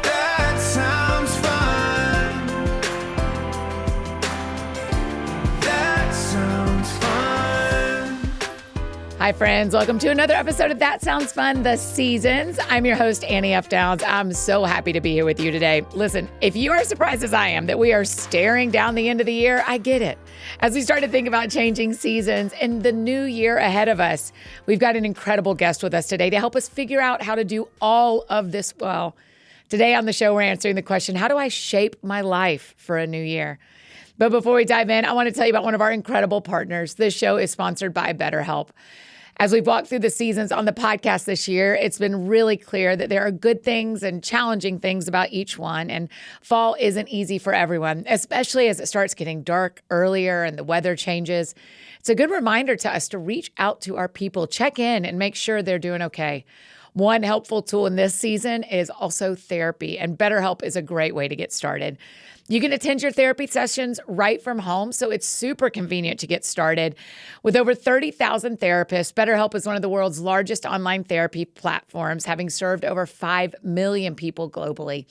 That sounds fun. That sounds fun. Hi, friends. Welcome to another episode of That Sounds Fun, The Seasons. I'm your host, Annie F. Downs. I'm so happy to be here with you today. Listen, if you are as surprised as I am that we are staring down the end of the year, I get it. As we start to think about changing seasons and the new year ahead of us, we've got an incredible guest with us today to help us figure out how to do all of this well. Today on the show, we're answering the question, how do I shape my life for a new year? But before we dive in, I want to tell you about one of our incredible partners. This show is sponsored by BetterHelp. As we've walked through the seasons on the podcast this year, it's been really clear that there are good things and challenging things about each one. And fall isn't easy for everyone, especially as it starts getting dark earlier and the weather changes. It's a good reminder to us to reach out to our people, check in, and make sure they're doing okay. One helpful tool in this season is also therapy, and BetterHelp is a great way to get started. You can attend your therapy sessions right from home, so it's super convenient to get started. With over 30,000 therapists, BetterHelp is one of the world's largest online therapy platforms, having served over 5 million people globally.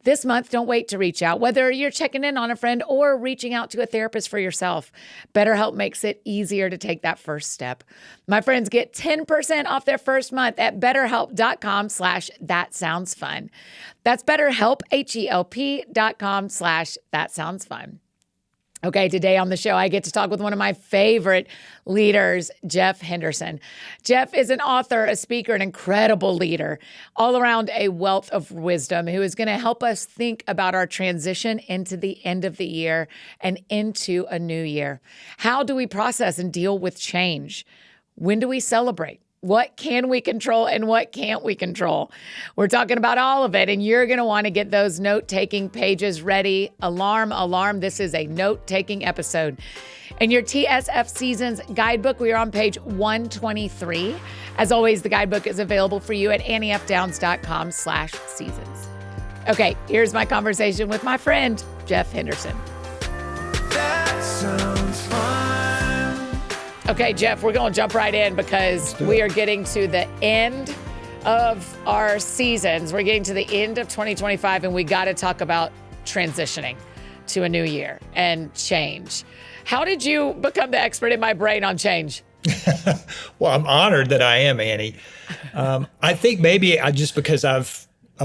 This month, don't wait to reach out, whether you're checking in on a friend or reaching out to a therapist for yourself. BetterHelp makes it easier to take that first step. My friends, get 10% off their first month at betterhelp.com/thatsoundsfun. That's BetterHelp, HELP.com/thatsoundsfun. Okay, today on the show, I get to talk with one of my favorite leaders, Jeff Henderson. Jeff is an author, a speaker, an incredible leader, all around a wealth of wisdom who is going to help us think about our transition into the end of the year and into a new year. How do we process and deal with change? When do we celebrate? What can we control and what can't we control? We're talking about all of it, and you're going to want to get those note-taking pages ready. Alarm, alarm. This is a note-taking episode. In your TSF Seasons Guidebook, we are on page 123. As always, the guidebook is available for you at anniefdowns.com/seasons. Okay, here's my conversation with my friend, Jeff Henderson. That sounds fun. Okay, Jeff, we're going to jump right in because we are getting to the end of our seasons. We're getting to the end of 2025, and we got to talk about transitioning to a new year and change. How did you become the expert in my brain on change? Well, I'm honored that I am, Annie. I think maybe because I'm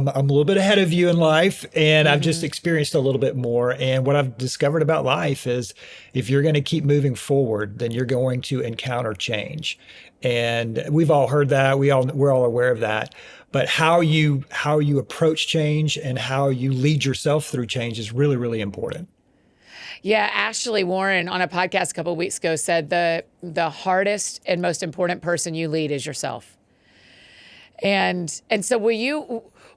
a little bit ahead of you in life, and I've just experienced a little bit more. And what I've discovered about life is if you're going to keep moving forward, then you're going to encounter change. And we've all heard that. We're all aware of that. But how you approach change and how you lead yourself through change is really, really important. Yeah, Ashley Warren on a podcast a couple of weeks ago said the hardest and most important person you lead is yourself. And so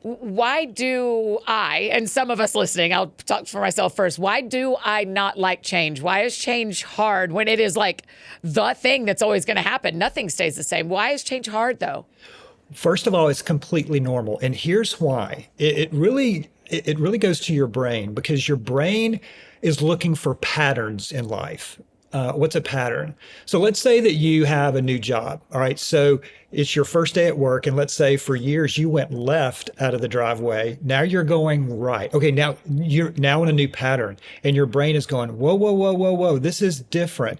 why do I, and some of us listening, I'll talk for myself first, why do I not like change? Why is change hard when it is like the thing that's always going to happen? Nothing stays the same. Why is change hard though? First of all, it's completely normal. And here's why. It really goes to your brain, because your brain is looking for patterns in life. What's a pattern? So let's say that you have a new job. All right. So it's your first day at work. And let's say for years you went left out of the driveway. Now you're going right. Okay. Now you're in a new pattern, and your brain is going, whoa, whoa, whoa, whoa, whoa. This is different.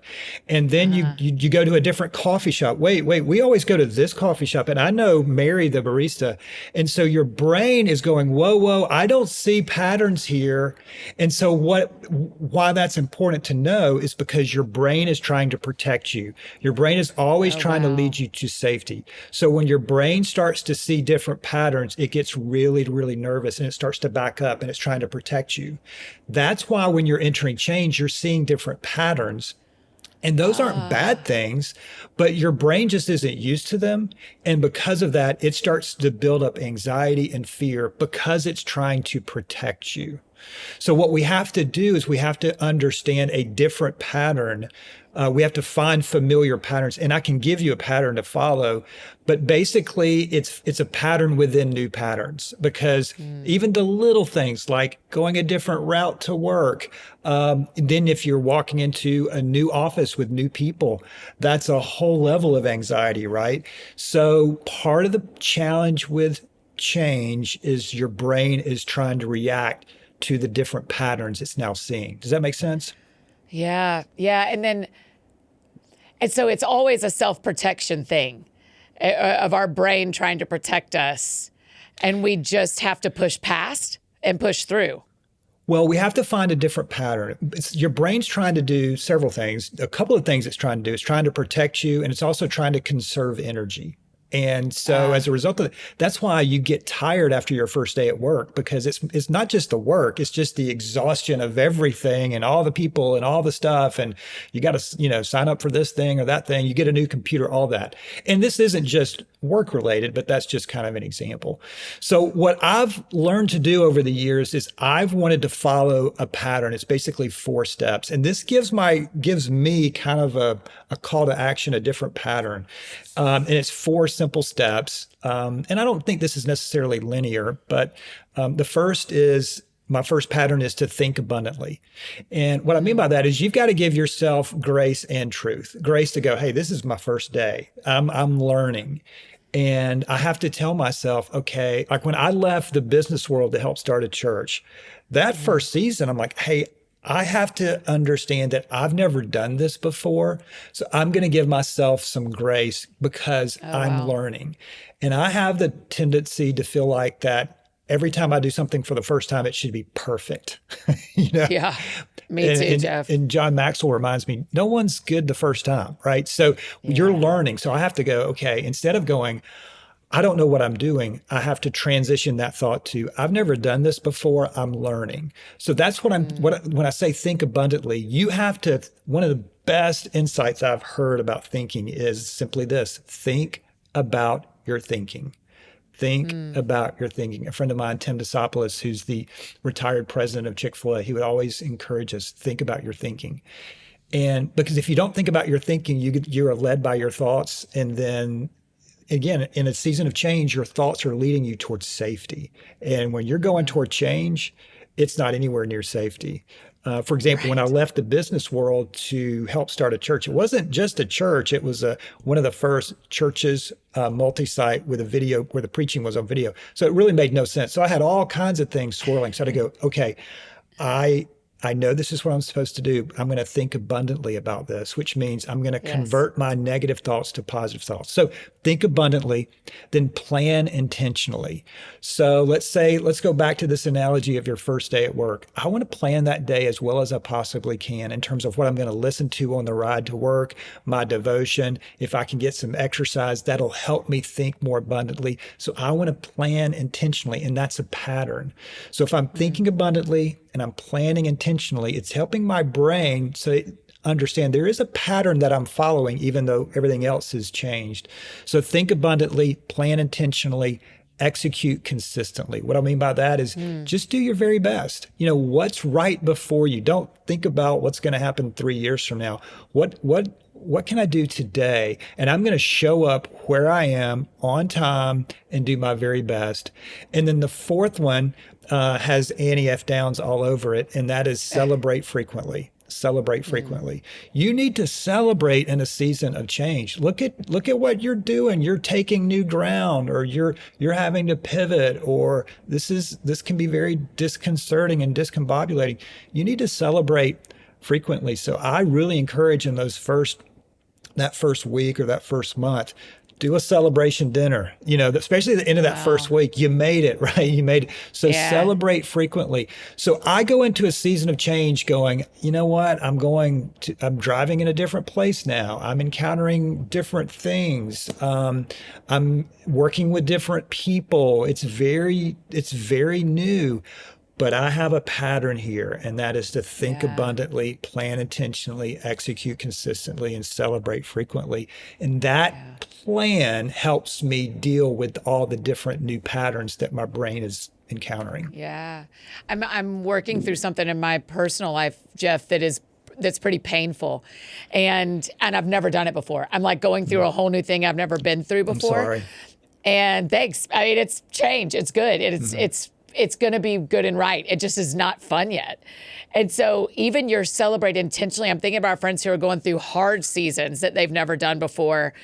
And then you go to a different coffee shop. Wait, we always go to this coffee shop. And I know Mary, the barista. And so your brain is going, whoa, whoa, I don't see patterns here. And so why that's important to know is because your brain is trying to protect you. Your brain is always trying to lead you to safety. So when your brain starts to see different patterns, it gets really, really nervous, and it starts to back up, and it's trying to protect you. That's why when you're entering change, you're seeing different patterns. And those aren't bad things, but your brain just isn't used to them. And because of that, it starts to build up anxiety and fear because it's trying to protect you. So what we have to do is we have to understand a different pattern. We have to find familiar patterns, and I can give you a pattern to follow, but basically it's a pattern within new patterns, because even the little things like going a different route to work, then if you're walking into a new office with new people, that's a whole level of anxiety, right? So part of the challenge with change is your brain is trying to react to the different patterns it's now seeing. Does that make sense? Yeah. Yeah. And so it's always a self-protection thing of our brain trying to protect us. And we just have to push past and push through. Well, we have to find a different pattern. Your brain's trying to do several things. A couple of things it's trying to do is trying to protect you, and it's also trying to conserve energy. And so as a result of it, that's why you get tired after your first day at work, because it's not just the work, it's just the exhaustion of everything and all the people and all the stuff. And you got to, sign up for this thing or that thing. You get a new computer, all that. And this isn't just work related, but that's just kind of an example. So what I've learned to do over the years is I've wanted to follow a pattern. It's basically 4 steps. And this gives me kind of a call to action, a different pattern. And it's 4 simple steps. And I don't think this is necessarily linear, but my first pattern is to think abundantly. And what I mean by that is you've got to give yourself grace and truth. Grace to go, hey, this is my first day. I'm learning. And I have to tell myself, okay, like when I left the business world to help start a church, that first season, I'm like, hey, I have to understand that I've never done this before. So I'm going to give myself some grace because I'm learning. And I have the tendency to feel like that every time I do something for the first time, it should be perfect. Yeah, me too, Jeff. And John Maxwell reminds me, no one's good the first time, right? So you're learning. So I have to go, okay, instead of going, I don't know what I'm doing, I have to transition that thought to, I've never done this before, I'm learning. So that's what when I say think abundantly, you have to, one of the best insights I've heard about thinking is simply this: think about your thinking. Think about your thinking. A friend of mine, Tim Desopoulos, who's the retired president of Chick-fil-A, he would always encourage us, think about your thinking. And because if you don't think about your thinking, you're led by your thoughts. And then again, in a season of change, your thoughts are leading you towards safety. And when you're going toward change, it's not anywhere near safety. For example, when I left the business world to help start a church, it wasn't just a church. It was one of the first churches, multi-site, with a video where the preaching was on video. So it really made no sense. So I had all kinds of things swirling. So I had to go, okay, I know this is what I'm supposed to do. I'm going to think abundantly about this, which means I'm going to convert my negative thoughts to positive thoughts. So think abundantly, then plan intentionally. So let's go back to this analogy of your first day at work. I want to plan that day as well as I possibly can in terms of what I'm going to listen to on the ride to work, my devotion. If I can get some exercise, that'll help me think more abundantly. So I want to plan intentionally, and that's a pattern. So if I'm thinking abundantly and I'm planning intentionally, it's helping my brain so understand there is a pattern that I'm following, even though everything else has changed. So think abundantly, plan intentionally, execute consistently. What I mean by that is just do your very best. What's right before you. Don't think about what's going to happen 3 years from now. What can I do today? And I'm going to show up where I am on time and do my very best. And then the fourth one has Annie F. Downs all over it, and that is celebrate frequently. Celebrate frequently. You need to celebrate in a season of change. Look at what you're doing. You're taking new ground, or you're having to pivot, or this can be very disconcerting and discombobulating. You need to celebrate frequently. So I really encourage in that first week or that first month, do a celebration dinner, especially at the end of that first week. You made it, right? You made it. So celebrate frequently. So I go into a season of change going, you know what? I'm driving in a different place now. I'm encountering different things. I'm working with different people. It's very new. But I have a pattern here, and that is to think abundantly, plan intentionally, execute consistently, and celebrate frequently. And that plan helps me deal with all the different new patterns that my brain is encountering. Yeah. I'm working through something in my personal life, Jeff, that's pretty painful. And I've never done it before. I'm like going through a whole new thing I've never been through before. I'm sorry. And thanks. I mean, it's change. It's good. It's going to be good and right. It just is not fun yet. And so even you're celebrate intentionally. I'm thinking about our friends who are going through hard seasons that they've never done before.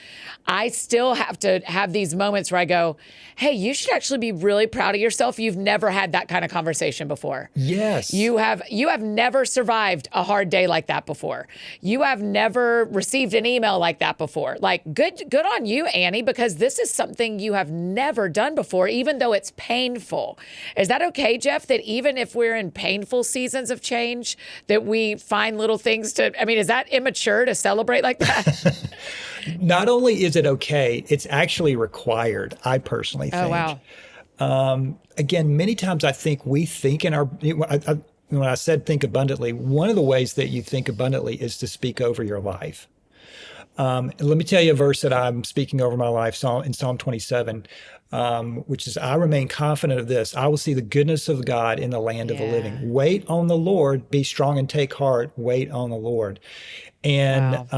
I still have to have these moments where I go, hey, you should actually be really proud of yourself. You've never had that kind of conversation before. Yes. You have never survived a hard day like that before. You have never received an email like that before. Like good on you, Annie, because this is something you have never done before, even though it's painful. Is that okay, Jeff, that even if we're in painful seasons of change, that we find little things is that immature to celebrate like that? Not only is it okay, it's actually required, I personally think. Oh, wow. Again, many times I think we think in our, when I said think abundantly, one of the ways that you think abundantly is to speak over your life. Let me tell you a verse that I'm speaking over my life in Psalm 27, which is, I remain confident of this. I will see the goodness of God in the land of the living. Wait on the Lord, be strong and take heart. Wait on the Lord. And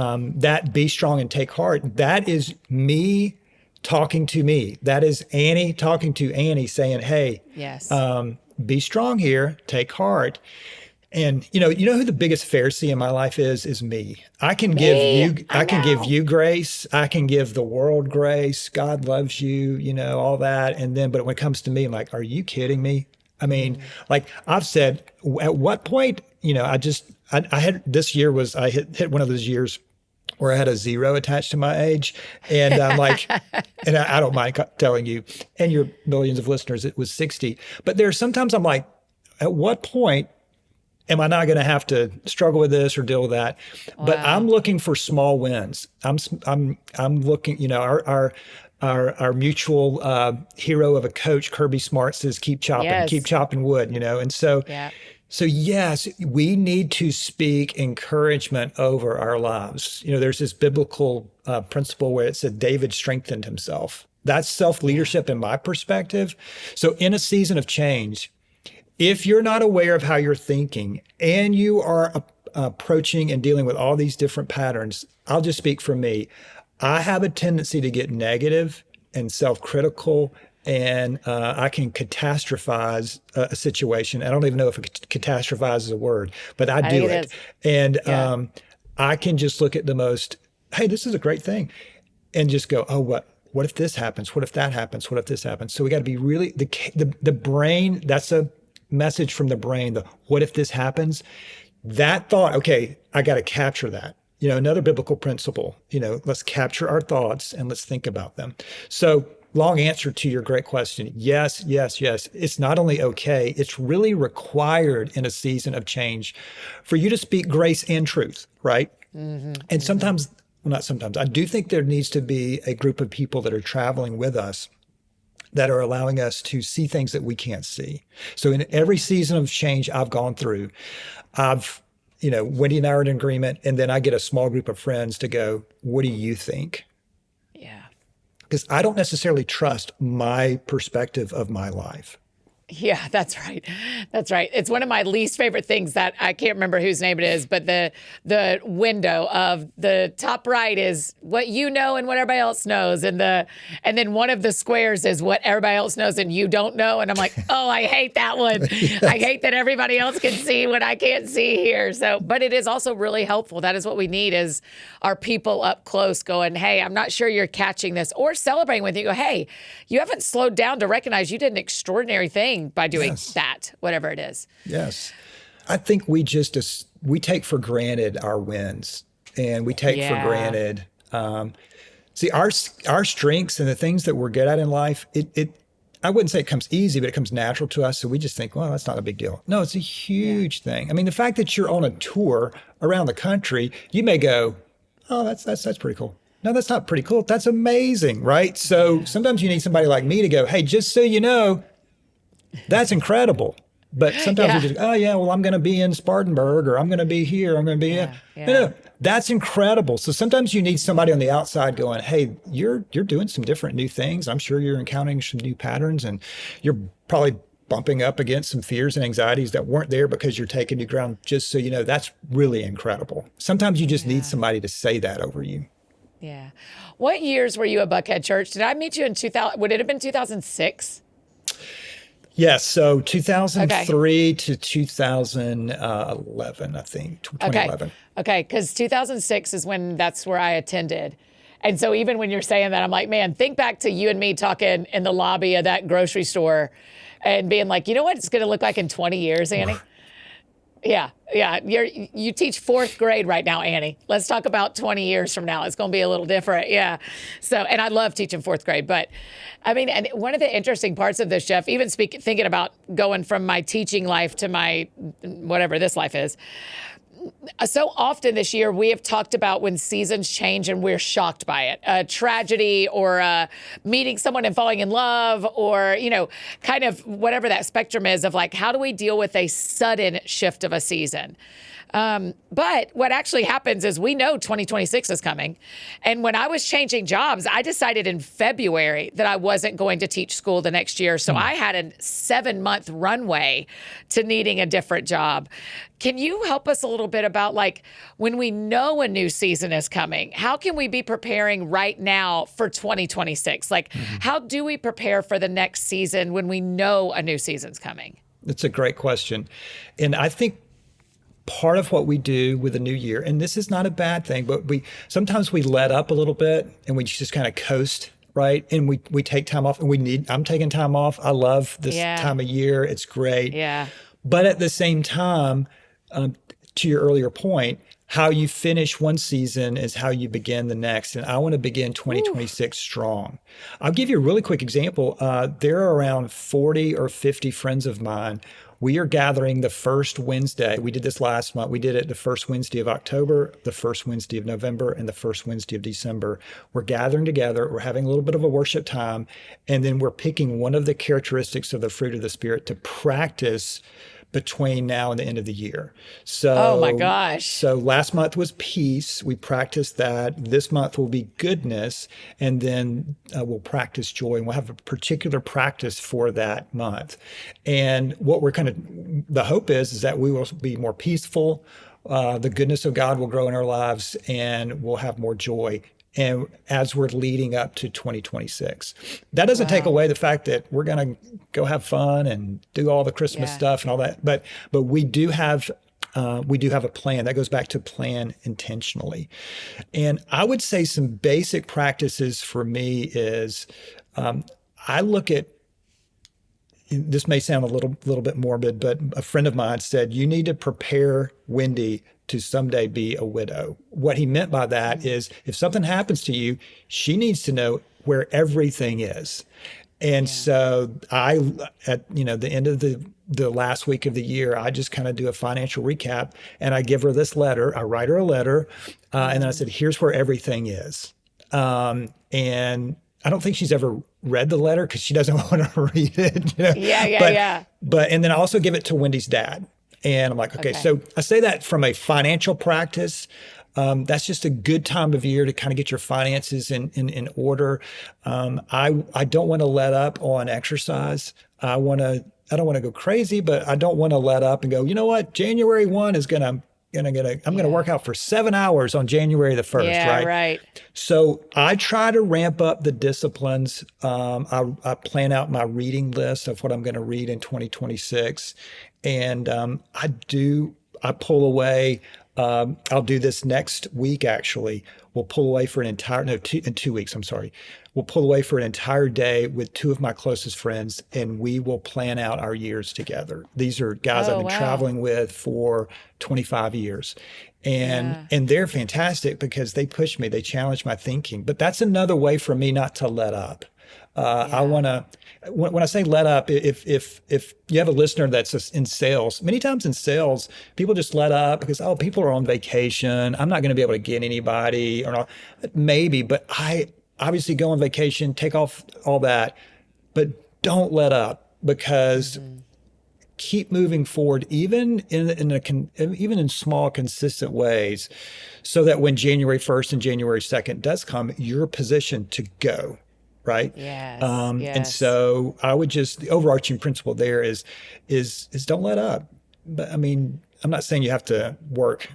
that be strong and take heart, that is me talking to me. That is Annie talking to Annie saying, hey, yes, be strong here, take heart. And you know who the biggest Pharisee in my life is me. I can give you grace. I can give the world grace. God loves you, all that. And then, but when it comes to me, I'm like, are you kidding me? I mean, like I've said, at what point, I had this year I hit one of those years where I had a 0 attached to my age. And I'm like, and I don't mind telling you and your millions of listeners, it was 60. But there's sometimes I'm like, at what point am I not going to have to struggle with this or deal with that? Wow. But I'm looking for small wins. I'm looking, our mutual hero of a coach, Kirby Smart, says, keep chopping wood, And so, So yes, we need to speak encouragement over our lives. There's this biblical principle where it said David strengthened himself. That's self-leadership in my perspective. So in a season of change, if you're not aware of how you're thinking and you are approaching and dealing with all these different patterns, I'll just speak for me. I have a tendency to get negative and self-critical, and I can catastrophize a situation. I don't even know if catastrophize is a word, but I do it. And I can just look at the most, hey, this is a great thing, and just go, oh, what if this happens? What if that happens? What if this happens? So we got to be really, the brain, that's a message from the brain, the what if this happens? That thought, okay, I got to capture that. Another biblical principle, let's capture our thoughts and let's think about them. So long answer to your great question. Yes, yes, yes. It's not only okay, it's really required in a season of change for you to speak grace and truth, right? Mm-hmm, and sometimes, well, not sometimes, I do think there needs to be a group of people that are traveling with us that are allowing us to see things that we can't see. So in every season of change I've gone through, Wendy and I are in agreement, and then I get a small group of friends to go, what do you think? Yeah. Because I don't necessarily trust my perspective of my life. Yeah, that's right. That's right. It's one of my least favorite things that I can't remember whose name it is, but the window of the top right is what you know and what everybody else knows. And then one of the squares is what everybody else knows and you don't know. And I'm like, oh, I hate that one. Yes. I hate that everybody else can see what I can't see here. So, but it is also really helpful. That is what we need, is our people up close going, hey, I'm not sure you're catching this, or celebrating with you. Go, hey, you haven't slowed down to recognize you did an extraordinary thing by doing that, whatever it is. Yes. I think we take for granted our wins, and we take for granted, see our strengths and the things that we're good at in life. I wouldn't say it comes easy, but it comes natural to us. So we just think, well, that's not a big deal. No, it's a huge thing. I mean, the fact that you're on a tour around the country, you may go, oh, that's pretty cool. No, that's not pretty cool. That's amazing, right? So sometimes you need somebody like me to go, hey, just so you know, that's incredible. But sometimes we just, oh yeah, well, I'm going to be in Spartanburg, or I'm going to be here, I'm going to be here. No, that's incredible. So sometimes you need somebody on the outside going, hey, you're doing some different new things. I'm sure you're encountering some new patterns, and you're probably bumping up against some fears and anxieties that weren't there because you're taking new ground. Just so you know, that's really incredible. Sometimes you just need somebody to say that over you. Yeah. What years were you at Buckhead Church? Did I meet you in 2000? Would it have been 2006? Yes. So 2003 to 2011, I think, 2011. Okay. Because 2006 is that's where I attended. And so even when you're saying that, I'm like, man, think back to you and me talking in the lobby of that grocery store and being like, you know what it's going to look like in 20 years, Annie? Yeah. You teach fourth grade right now, Annie. Let's talk about 20 years from now. It's going to be a little different. Yeah. So, and I love teaching fourth grade, but I mean, and one of the interesting parts of this, Jeff, even thinking about going from my teaching life to my, whatever this life is. So often this year, we have talked about when seasons change and we're shocked by it. A tragedy or meeting someone and falling in love or, kind of whatever that spectrum is of like, how do we deal with a sudden shift of a season? But what actually happens is we know 2026 is coming. And when I was changing jobs, I decided in February that I wasn't going to teach school the next year. So I had a 7-month runway to needing a different job. Can you help us a little bit about like when we know a new season is coming, how can we be preparing right now for 2026? Like how do we prepare for the next season when we know a new season's coming? That's a great question. And I think part of what we do with a new year, and this is not a bad thing, but sometimes we let up a little bit and we just kind of coast, right? And we take time off and I'm taking time off. I love this time of year. It's great. Yeah. But at the same time, to your earlier point, how you finish one season is how you begin the next. And I want to begin 2026 strong. I'll give you a really quick example. There are around 40 or 50 friends of mine. We are gathering the first Wednesday. We did this last month. We did it the first Wednesday of October, the first Wednesday of November, and the first Wednesday of December. We're gathering together. We're having a little bit of a worship time. And then we're picking one of the characteristics of the fruit of the Spirit to practice between now and the end of the year. So, oh my gosh. So last month was peace. We practiced that. This month will be goodness. And then we'll practice joy. And we'll have a particular practice for that month. And what the hope is that we will be more peaceful. The goodness of God will grow in our lives and we'll have more joy. And as we're leading up to 2026, that doesn't take away the fact that we're going to go have fun and do all the Christmas stuff and all that. But we do have a plan that goes back to plan intentionally. And I would say some basic practices for me is I look at, this may sound a little bit morbid, but a friend of mine said, you need to prepare Wendy to someday be a widow. What he meant by that is if something happens to you, she needs to know where everything is. And so at the end of the last week of the year, I just kind of do a financial recap and I give her this letter. I write her a letter. And then I said, here's where everything is. And I don't think she's ever read the letter because she doesn't want to read it. But and then I also give it to Wendy's dad. And I'm like, okay, so I say that from a financial practice. That's just a good time of year to kind of get your finances in order. I don't want to let up on exercise. I don't want to go crazy, but I don't want to let up and go, you know what? January 1 is I'm going to work out for 7 hours on January the 1st, yeah, right? So I try to ramp up the disciplines. I plan out my reading list of what I'm going to read in 2026. And I pull away. I'll do this next week, actually. We'll pull away for in 2 weeks, I'm sorry. We'll pull away for an entire day with 2 of my closest friends, and we will plan out our years together. These are guys I've been traveling with for 25 years. And they're fantastic because they push me, they challenge my thinking. But that's another way for me not to let up. I want to, when I say let up, if you have a listener that's in sales, many times in sales, people just let up because, people are on vacation. I'm not going to be able to get anybody or not. Maybe, but I obviously go on vacation, take off all that, but don't let up because keep moving forward, even in small, consistent ways, so that when January 1st and January 2nd does come, you're positioned to go. right? Yes. And Yes. so I would just, the overarching principle there is don't let up. But I mean, I'm not saying you have to work,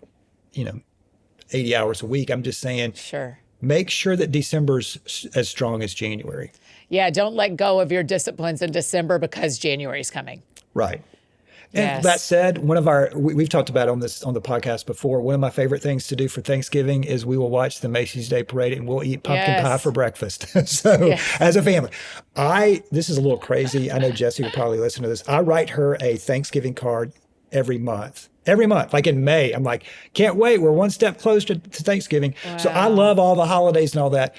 80 hours a week. I'm just saying Sure. make sure that December's as strong as January. Yeah. Don't let go of your disciplines in December because January's coming. Right. And Yes. that said, we've talked about on the podcast before. One of my favorite things to do for Thanksgiving is we will watch the Macy's Day Parade and we'll eat pumpkin pie Yes. for breakfast. So Yes. as a family, this is a little crazy. I know Jesse will probably listen to this. I write her a Thanksgiving card every month. Every month, like in May, I'm like, can't wait. We're one step closer to Thanksgiving. So I love all the holidays and all that.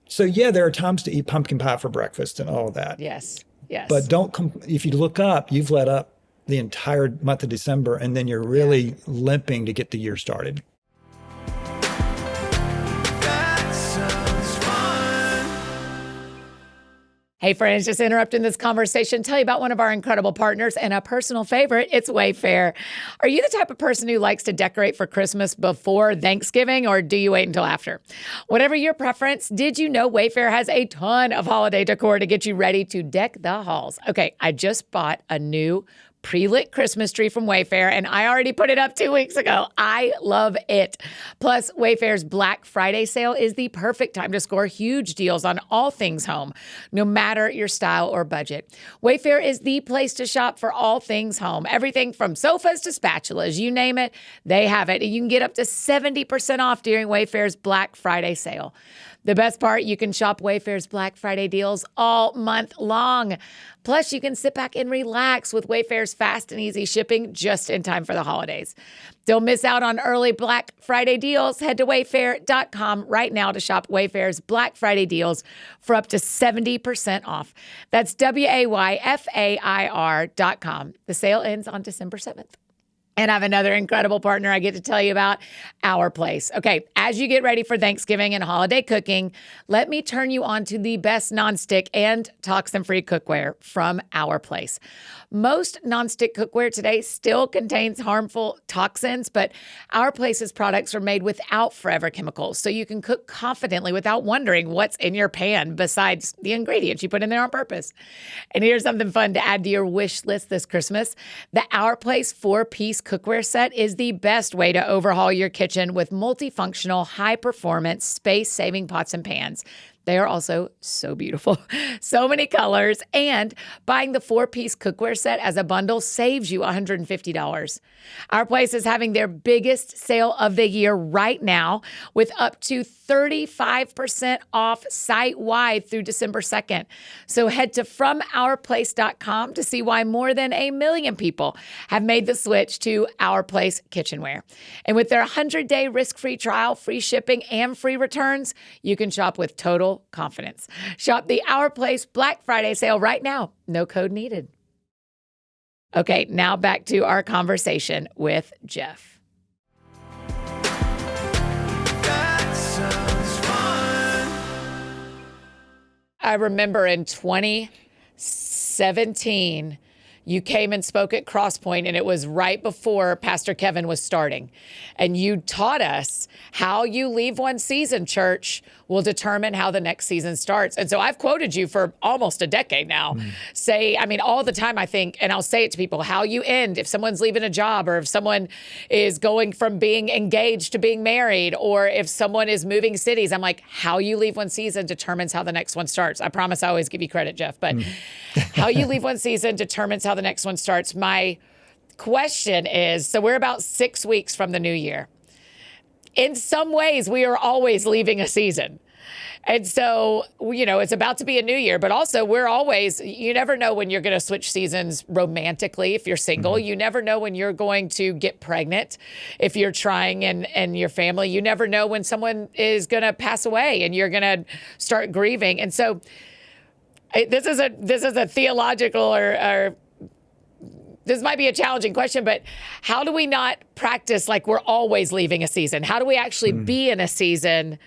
So yeah, there are times to eat pumpkin pie for breakfast and all of that. Yes. Yes. But if you look up, you've let up the entire month of December, and then you're really limping to get the year started. That sounds fun. Hey friends, just interrupting this conversation, tell you about one of our incredible partners and a personal favorite. It's Wayfair. Are you the type of person who likes to decorate for Christmas before Thanksgiving, or do you wait until after? Whatever your preference, did you know Wayfair has a ton of holiday decor to get you ready to deck the halls? Okay, I just bought a new pre-lit Christmas tree from Wayfair, and I already put it up 2 weeks ago. I love it. Plus, Wayfair's Black Friday sale is the perfect time to score huge deals on all things home, no matter your style or budget. Wayfair is the place to shop for all things home. Everything from sofas to spatulas, you name it, they have it. And you can get up to 70% off during Wayfair's Black Friday sale. The best part, you can shop Wayfair's Black Friday deals all month long. Plus, you can sit back and relax with Wayfair's fast and easy shipping just in time for the holidays. Don't miss out on early Black Friday deals. Head to wayfair.com right now to shop Wayfair's Black Friday deals for up to 70% off. That's WAYFAIR.com. The sale ends on December 7th. And I have another incredible partner I get to tell you about, Our Place. Okay, as you get ready for Thanksgiving and holiday cooking, let me turn you on to the best nonstick and toxin-free cookware from Our Place. Most nonstick cookware today still contains harmful toxins, but Our Place's products are made without forever chemicals, so you can cook confidently without wondering what's in your pan besides the ingredients you put in there on purpose. And here's something fun to add to your wish list this Christmas. The Our Place 4-piece cookware set is the best way to overhaul your kitchen with multifunctional, high-performance, space-saving pots and pans. They are also so beautiful. So many colors. And buying the 4-piece cookware set as a bundle saves you $150. Our Place is having their biggest sale of the year right now with up to 35% off site-wide through December 2nd. So head to FromOurPlace.com to see why more than 1 million people have made the switch to Our Place kitchenware. And with their 100-day risk-free trial, free shipping, and free returns, you can shop with total confidence. Shop the Our Place Black Friday sale right now. No code needed. Okay, now back to our conversation with Jeff. That sounds fun. I remember in 2017, you came and spoke at Crosspoint, and it was right before Pastor Kevin was starting. And you taught us how you leave one season, church, will determine how the next season starts. And so I've quoted you for almost a decade now. All the time, I think, and I'll say it to people, how you end if someone's leaving a job, or if someone is going from being engaged to being married, or if someone is moving cities. I'm like, how you leave one season determines how the next one starts. I promise I always give you credit, Jeff, but how you leave one season determines how the next one starts. My question is, so we're about 6 weeks from the new year. In some ways, we are always leaving a season. And so, it's about to be a new year, but also you never know when you're going to switch seasons romantically if you're single. Mm-hmm. You never know when you're going to get pregnant if you're trying and your family. You never know when someone is going to pass away and you're going to start grieving. And so this is a theological or this might be a challenging question, but how do we not practice like we're always leaving a season? How do we actually be in a season,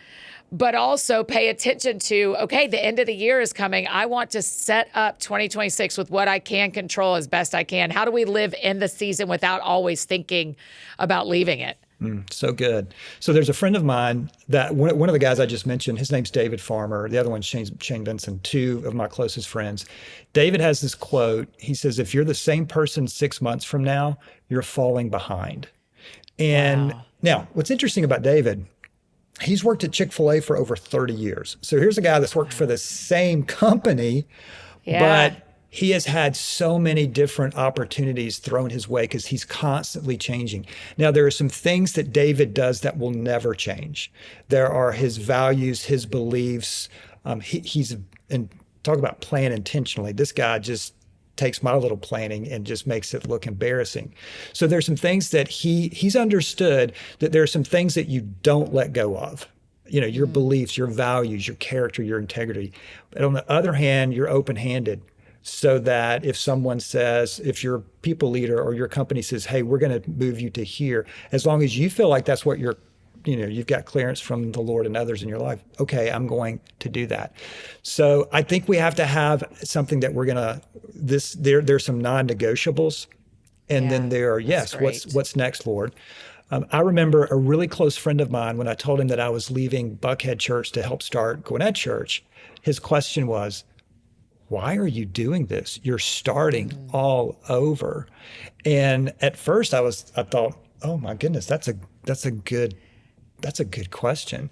but also pay attention to, okay, the end of the year is coming. I want to set up 2026 with what I can control as best I can. How do we live in the season without always thinking about leaving it? So good. So there's a friend of mine that one of the guys I just mentioned, his name's David Farmer. The other one's Shane Benson, two of my closest friends. David has this quote. He says, if you're the same person 6 months from now, you're falling behind. And Wow. now what's interesting about David, he's worked at Chick-fil-A for over 30 years. So here's a guy that's worked for the same company, Yeah. but he has had so many different opportunities thrown his way because he's constantly changing. Now, there are some things that David does that will never change. There are his values, his beliefs. And talk about plan intentionally. This guy just takes my little planning and just makes it look embarrassing. So there's some things that he's understood that there are some things that you don't let go of. You know, your beliefs, your values, your character, your integrity. But on the other hand, you're open-handed. So that if someone says, if your people leader or your company says, hey, we're going to move you to here, as long as you feel like that's what you've got clearance from the Lord and others in your life, okay, I'm going to do that. So I think we have to have something that we're going to, there's some non-negotiables. And then there are, yes, great. what's next, Lord? I remember a really close friend of mine, when I told him that I was leaving Buckhead Church to help start Gwinnett Church, his question was, why are you doing this? You're starting all over. And at first I thought, oh my goodness, that's a good question.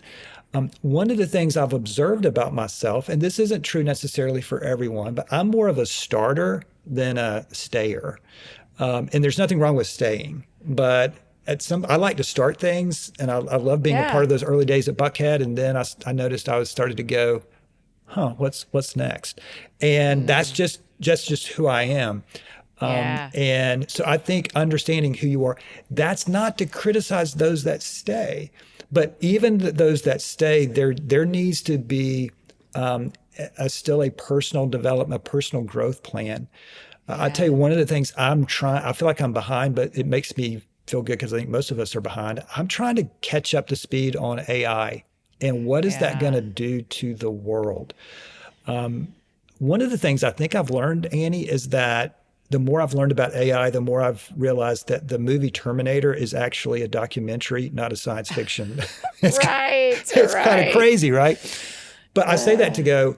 One of the things I've observed about myself, and this isn't true necessarily for everyone, but I'm more of a starter than a stayer. And there's nothing wrong with staying, but I like to start things, and I love being a part of those early days at Buckhead. And then I noticed I was started to go, what's next? And that's just who I am. And so I think understanding who you are, that's not to criticize those that stay, but even those that stay, there needs to be still a personal development, personal growth plan. I tell you, one of the things I feel like I'm behind, but it makes me feel good because I think most of us are behind. I'm trying to catch up to speed on AI. And what is that going to do to the world? One of the things I think I've learned, Annie, is that the more I've learned about AI, the more I've realized that the movie Terminator is actually a documentary, not a science fiction. It's kind of crazy, right? But I say that to go,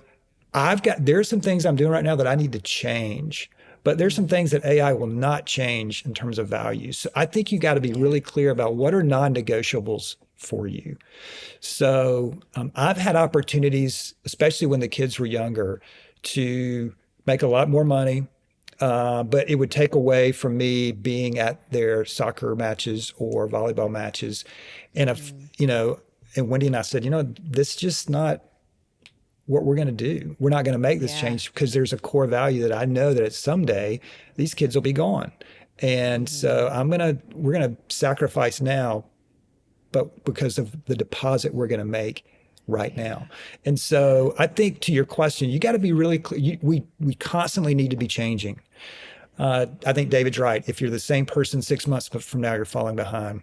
there's some things I'm doing right now that I need to change. But there's some things that AI will not change in terms of values. So I think you got to be really clear about what are non-negotiables for you. So I've had opportunities, especially when the kids were younger, to make a lot more money, but it would take away from me being at their soccer matches or volleyball matches. And and Wendy and I said, this is just not what we're going to do. We're not going to make this change because there's a core value that I know that someday these kids will be gone. And so we're going to sacrifice now, but because of the deposit we're going to make right now. And so I think, to your question, you got to be really clear. We constantly need to be changing. I think David's right. If you're the same person 6 months from now, you're falling behind.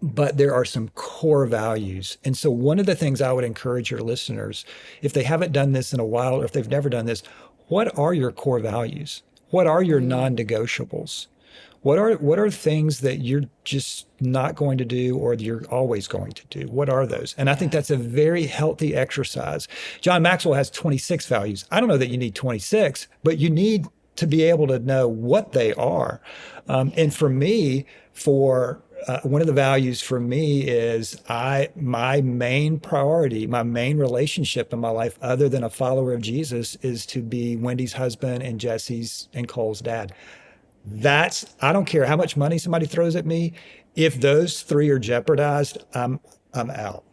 But there are some core values. And so one of the things I would encourage your listeners, if they haven't done this in a while, or if they've never done this, what are your core values? What are your non-negotiables? What are things that you're just not going to do or you're always going to do? What are those? And I think that's a very healthy exercise. John Maxwell has 26 values. I don't know that you need 26, but you need to be able to know what they are. And for me, one of the values for me is my main priority, my main relationship in my life, other than a follower of Jesus, is to be Wendy's husband and Jesse's and Cole's dad. I don't care how much money somebody throws at me. If those three are jeopardized, I'm out.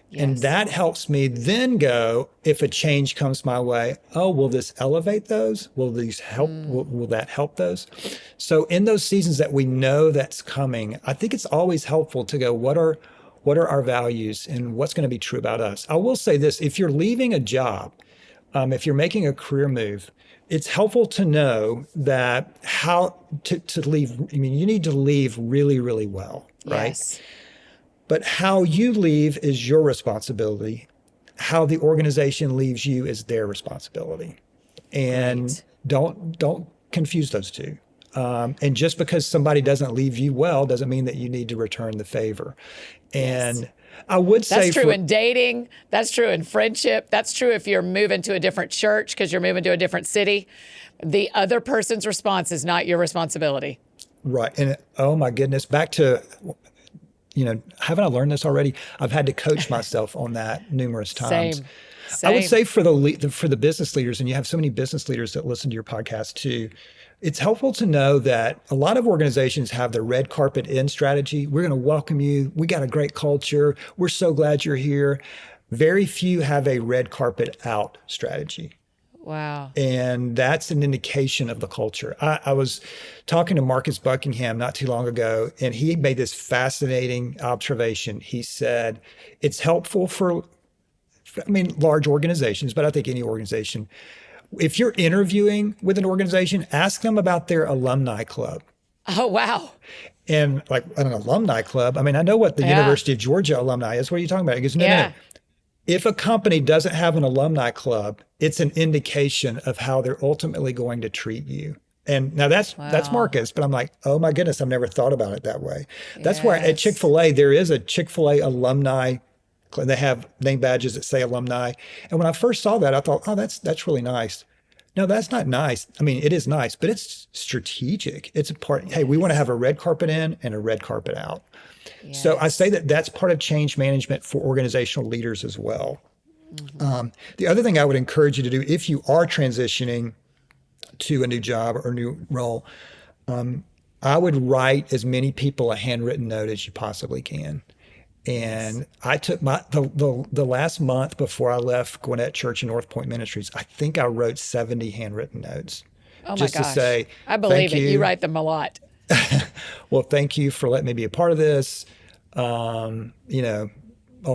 Yes. And that helps me then go, if a change comes my way, will this elevate those? Will these help? Will that help those? So in those seasons that we know that's coming, I think it's always helpful to go, what are our values and what's going to be true about us? I will say this, if you're leaving a job, if you're making a career move, it's helpful to know that how to leave. I mean, you need to leave really, really well, right? Yes. But how you leave is your responsibility. How the organization leaves you is their responsibility. And don't confuse those two. And just because somebody doesn't leave you well doesn't mean that you need to return the favor. And I would say That's true in dating. That's true in friendship. That's true if you're moving to a different church because you're moving to a different city. The other person's response is not your responsibility. right. And oh my goodness, back to, haven't I learned this already? I've had to coach myself on that numerous times. Same. I would say for the business leaders, and you have so many business leaders that listen to your podcast too, it's helpful to know that a lot of organizations have the red carpet in strategy. We're going to welcome you. We got a great culture. We're so glad you're here. Very few have a red carpet out strategy. Wow. And that's an indication of the culture. I was talking to Marcus Buckingham not too long ago, and he made this fascinating observation. He said, it's helpful for large organizations, but I think any organization, if you're interviewing with an organization, ask them about their alumni club. Oh, wow. And like an alumni club, I know what the University of Georgia alumni is. What are you talking about? He goes, no. If a company doesn't have an alumni club, it's an indication of how they're ultimately going to treat you. And now that's Marcus, but I'm like, oh my goodness, I've never thought about it that way. That's why at Chick-fil-A, there is a Chick-fil-A alumni. They have name badges that say alumni. And when I first saw that, I thought, oh, that's really nice. No, that's not nice. It is nice, but it's strategic. It's a part. Hey, we want to have a red carpet in and a red carpet out. Yes. So I say that that's part of change management for organizational leaders as well. Mm-hmm. The other thing I would encourage you to do if you are transitioning to a new job or new role, I would write as many people a handwritten note as you possibly can. And I took the last month before I left Gwinnett Church and North Point Ministries, I think I wrote 70 handwritten notes. Oh just my gosh. To say, I believe it. You write them a lot. Well, thank you for letting me be a part of this. All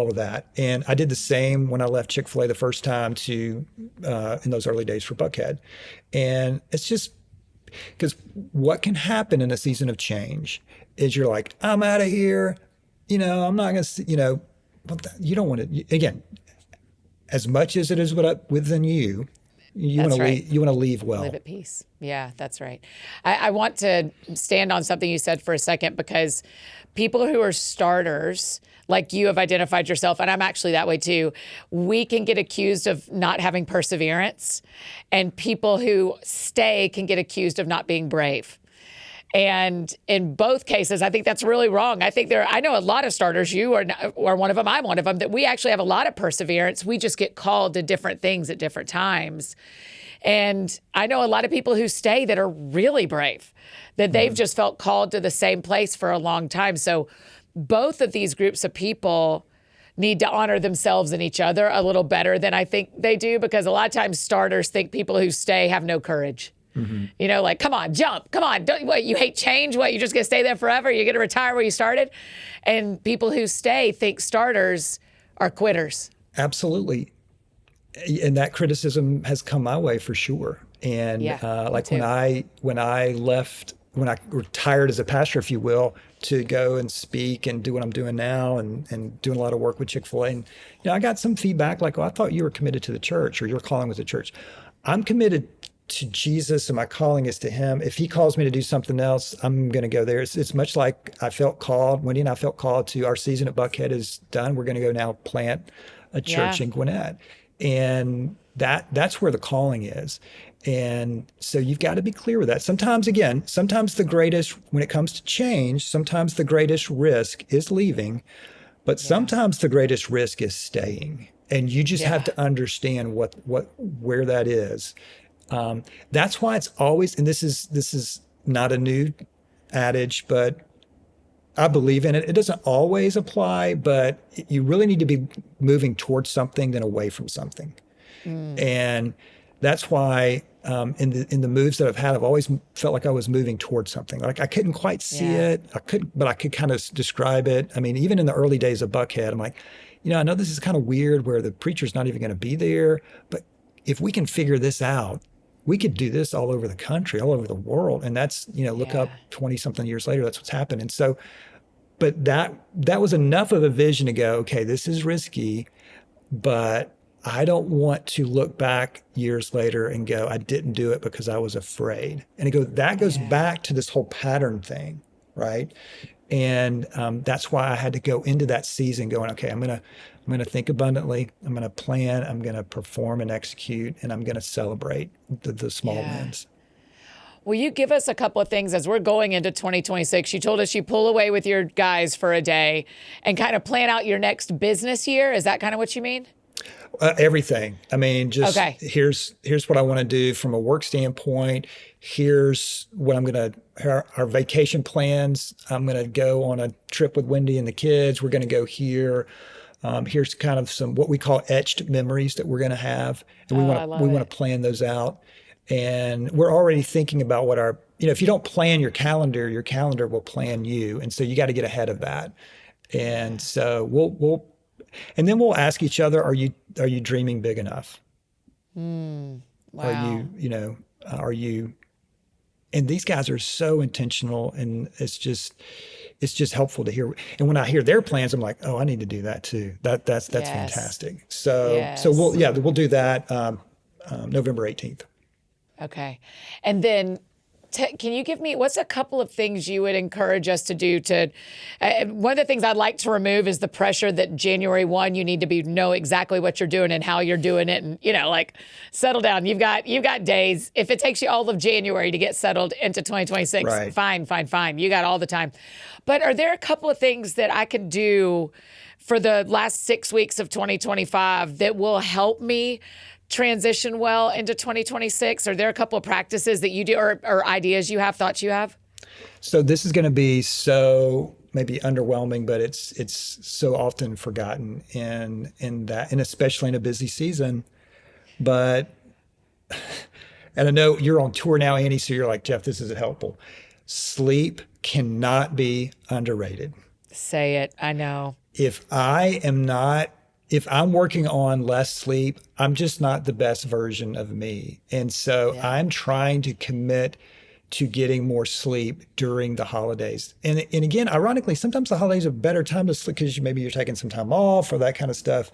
of that. And I did the same when I left Chick-fil-A the first time in those early days for Buckhead. And it's just because what can happen in a season of change is you're like, I'm out of here. I'm not going to, you don't want to, again, as much as it is within you, you want to leave well. Live at peace. Yeah, that's right. I want to stand on something you said for a second, because people who are starters, like you have identified yourself, and I'm actually that way too, we can get accused of not having perseverance, and people who stay can get accused of not being brave. And in both cases, I think that's really wrong. I know a lot of starters, you are one of them, I'm one of them, that we actually have a lot of perseverance. We just get called to different things at different times. And I know a lot of people who stay that are really brave, that they've just felt called to the same place for a long time. So both of these groups of people need to honor themselves and each other a little better than I think they do, because a lot of times starters think people who stay have no courage. Mm-hmm. Like, come on, jump, come on. What, you hate change? What, you just going to stay there forever? You're going to retire where you started? And people who stay think starters are quitters. Absolutely. And that criticism has come my way for sure. And when I retired as a pastor, if you will, to go and speak and do what I'm doing now and doing a lot of work with Chick-fil-A. And, I got some feedback like, oh, I thought you were committed to the church, or your calling was the church. I'm committed to Jesus, and my calling is to him. If he calls me to do something else, I'm going to go there. It's much like I felt called, Wendy and I felt called to, our season at Buckhead is done. We're going to go now plant a church in Gwinnett. And that's where the calling is. And so you've got to be clear with that. Sometimes the greatest, when it comes to change, sometimes the greatest risk is leaving, but sometimes the greatest risk is staying. And you just have to understand where that is. That's why it's always, and this is not a new adage, but I believe in it. It doesn't always apply, but you really need to be moving towards something than away from something. And that's why in the moves that I've had, I've always felt like I was moving towards something. Like I couldn't quite see it. But I could kind of describe it. Even in the early days of Buckhead, I'm like, I know this is kind of weird where the preacher's not even going to be there, but if we can figure this out, we could do this all over the country, all over the world. And that's, look up 20 something years later, that's what's happened. And so, but that was enough of a vision to go, okay, this is risky, but I don't want to look back years later and go, I didn't do it because I was afraid. And that goes back to this whole pattern thing, right? And that's why I had to go into that season going, okay, I'm gonna think abundantly, I'm gonna plan, I'm gonna perform and execute, and I'm gonna celebrate the small wins. Will you give us a couple of things as we're going into 2026? You told us you pull away with your guys for a day and kind of plan out your next business year. Is that kind of what you mean? Everything. I mean, just Okay. here's what I want to do from a work standpoint. Here's what our vacation plans. I'm going to go on a trip with Wendy and the kids. We're going to go here. Here's kind of some what we call etched memories that we're going to have. And we want to plan those out. And we're already thinking about what if you don't plan your calendar will plan you. And so you got to get ahead of that. And so and then we'll ask each other, are you dreaming big enough? Wow. Are you, and these guys are so intentional, and it's just helpful to hear. And when I hear their plans, I'm like, oh, I need to do that too. That's fantastic. So we'll do that November 18th. Okay. And then can you give me, what's a couple of things you would encourage us to do one of the things I'd like to remove is the pressure that January 1, you need to know exactly what you're doing and how you're doing it. And, settle down. You've got days. If it takes you all of January to get settled into 2026, right. Fine. You got all the time. But are there a couple of things that I could do for the last 6 weeks of 2025 that will help me transition well into 2026? Are there a couple of practices that you do or ideas you have, thoughts you have? So this is going to be so maybe underwhelming, but it's so often forgotten in that, and especially in a busy season. But, and I know you're on tour now, Annie, so you're like, Jeff, this isn't helpful. Sleep cannot be underrated. Say it. I know. If I'm working on less sleep, I'm just not the best version of me. And so I'm trying to commit to getting more sleep during the holidays. And again, ironically, sometimes the holidays are a better time to sleep because maybe you're taking some time off or that kind of stuff.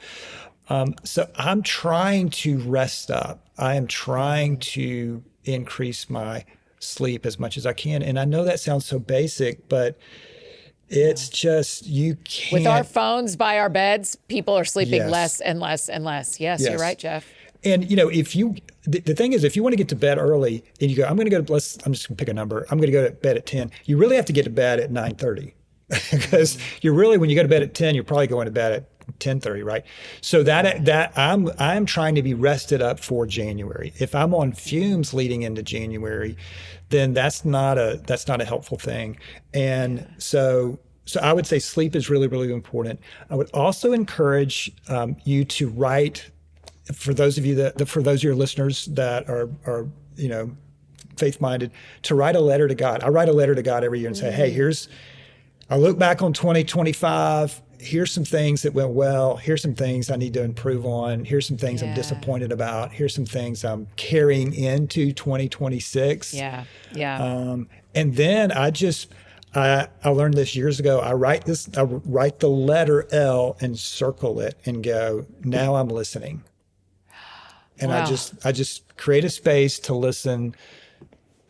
So I'm trying to rest up. I am trying to increase my sleep as much as I can. And I know that sounds so basic, but it's just, you can't. With our phones by our beds, people are sleeping Yes. less and less and less. Yes, Yes. you're right, Jeff. And the thing is, if you want to get to bed early and you go, I'm just going to pick a number. I'm going to go to bed at 10. You really have to get to bed at 9:30 because when you go to bed at 10, you're probably going to bed at 10:30, right? So that I'm trying to be rested up for January. If I'm on fumes leading into January, then that's not a helpful thing. And so I would say sleep is really, really important. I would also encourage you to write, for those of your listeners that are faith-minded, to write a letter to God. I write a letter to God every year and say, hey, I look back on 2025. Here's some things that went well. Here's some things I need to improve on. Here's some things I'm disappointed about. Here's some things I'm carrying into 2026. Yeah. And then I learned this years ago. I write the letter L and circle it and go, now I'm listening. And Wow. I just create a space to listen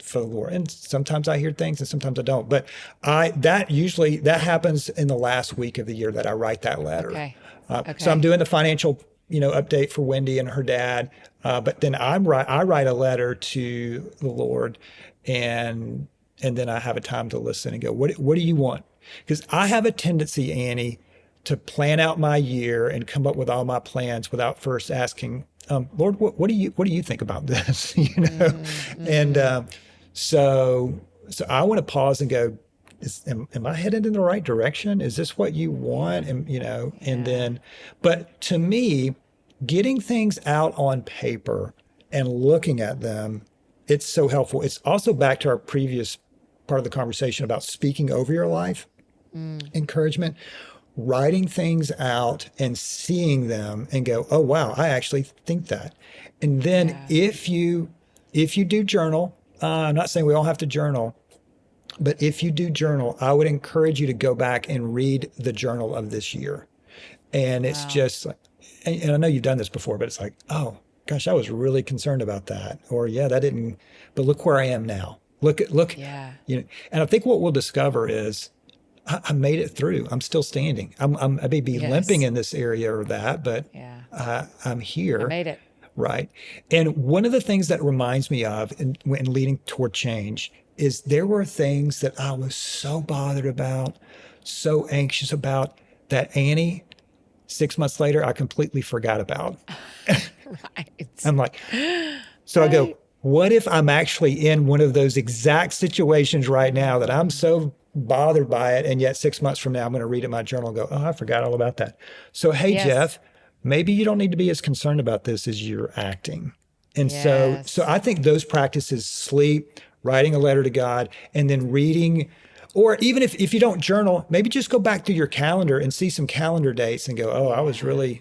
for the Lord. And sometimes I hear things and sometimes I don't. But that happens in the last week of the year that I write that letter. Okay. So I'm doing the financial update for Wendy and her dad. But then I write a letter to the Lord, and then I have a time to listen and go, what do you want? Because I have a tendency, Annie, to plan out my year and come up with all my plans without first asking, Lord, what do you think about this? And so I want to pause and go, am I headed in the right direction? Is this what you want? And and then, but to me, getting things out on paper and looking at them, it's so helpful. It's also back to our previous part of the conversation about speaking over your life, encouragement, writing things out and seeing them and go, oh, wow, I actually think that. And then if you do journal, I'm not saying we all have to journal, but if you do journal, I would encourage you to go back and read the journal of this year. And it's just like, and I know you've done this before, but it's like, oh gosh, I was really concerned about that. Or yeah, that didn't, but look where I am now. Look, Yeah. And I think what we'll discover is I made it through. I'm still standing. I may be limping in this area or that, but Yeah. I'm here. I made it. Right. And one of the things that reminds me of when leading toward change is there were things that I was so bothered about, so anxious about that Annie, 6 months later, I completely forgot about. Right. I'm like, so I go, what if I'm actually in one of those exact situations right now that I'm so bothered by it, and yet 6 months from now, I'm going to read it in my journal and go, oh, I forgot all about that. So, hey, Yes. Jeff, maybe you don't need to be as concerned about this as you're acting. And Yes. so I think those practices, sleep, writing a letter to God, and then reading, or even if you don't journal, maybe just go back to your calendar and see some calendar dates and go, oh, I was really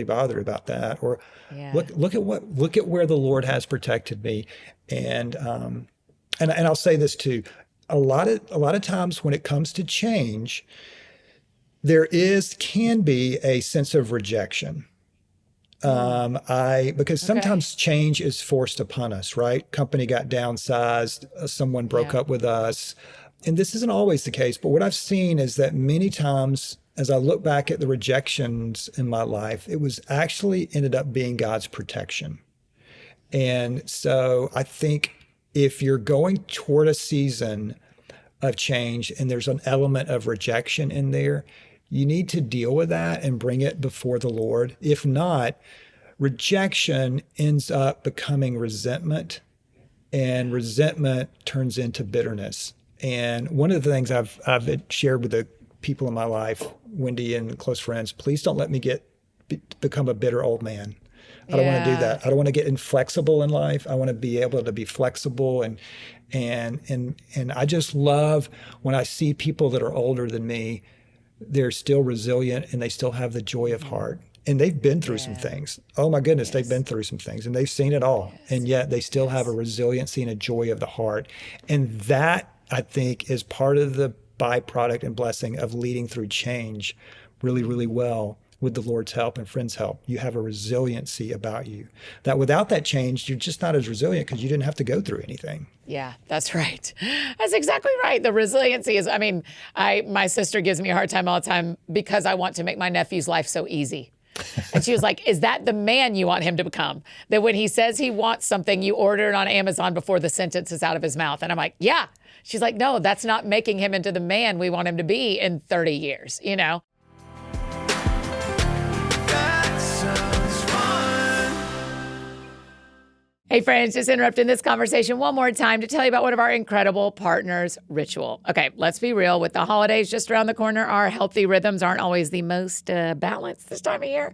bothered about that. Or Yeah. look at where the Lord has protected me. And I'll say this too. A lot of times when it comes to change, there can be a sense of rejection. Because sometimes change is forced upon us, right? Company got downsized, someone broke up with us. And this isn't always the case, but what I've seen is that many times as I look back at the rejections in my life, it was actually ended up being God's protection. And so I think if you're going toward a season of change and there's an element of rejection in there, you need to deal with that and bring it before the Lord. If not, rejection ends up becoming resentment, and resentment turns into bitterness. And one of the things I've shared with the people in my life, Wendy and close friends, please don't let me become a bitter old man. I don't want to do that. I don't want to get inflexible in life. I want to be able to be flexible, and I just love when I see people that are older than me. They're still resilient and they still have the joy of heart. And they've been through some things. Oh my goodness, they've been through some things and they've seen it all. And yet they still have a resiliency and a joy of the heart. And that, I think, is part of the byproduct and blessing of leading through change really, really well with the Lord's help and friends' help. You have a resiliency about you that without that change, you're just not as resilient because you didn't have to go through anything. Yeah, that's right. That's exactly right. The resiliency is, my sister gives me a hard time all the time because I want to make my nephew's life so easy. And she was like, is that the man you want him to become? That when he says he wants something, you order it on Amazon before the sentence is out of his mouth. And I'm like, yeah. She's like, no, that's not making him into the man we want him to be in 30 years, you know? That sounds fun. Hey friends, just interrupting this conversation one more time to tell you about one of our incredible partners, Ritual. Okay, let's be real. With the holidays just around the corner, our healthy rhythms aren't always the most balanced this time of year.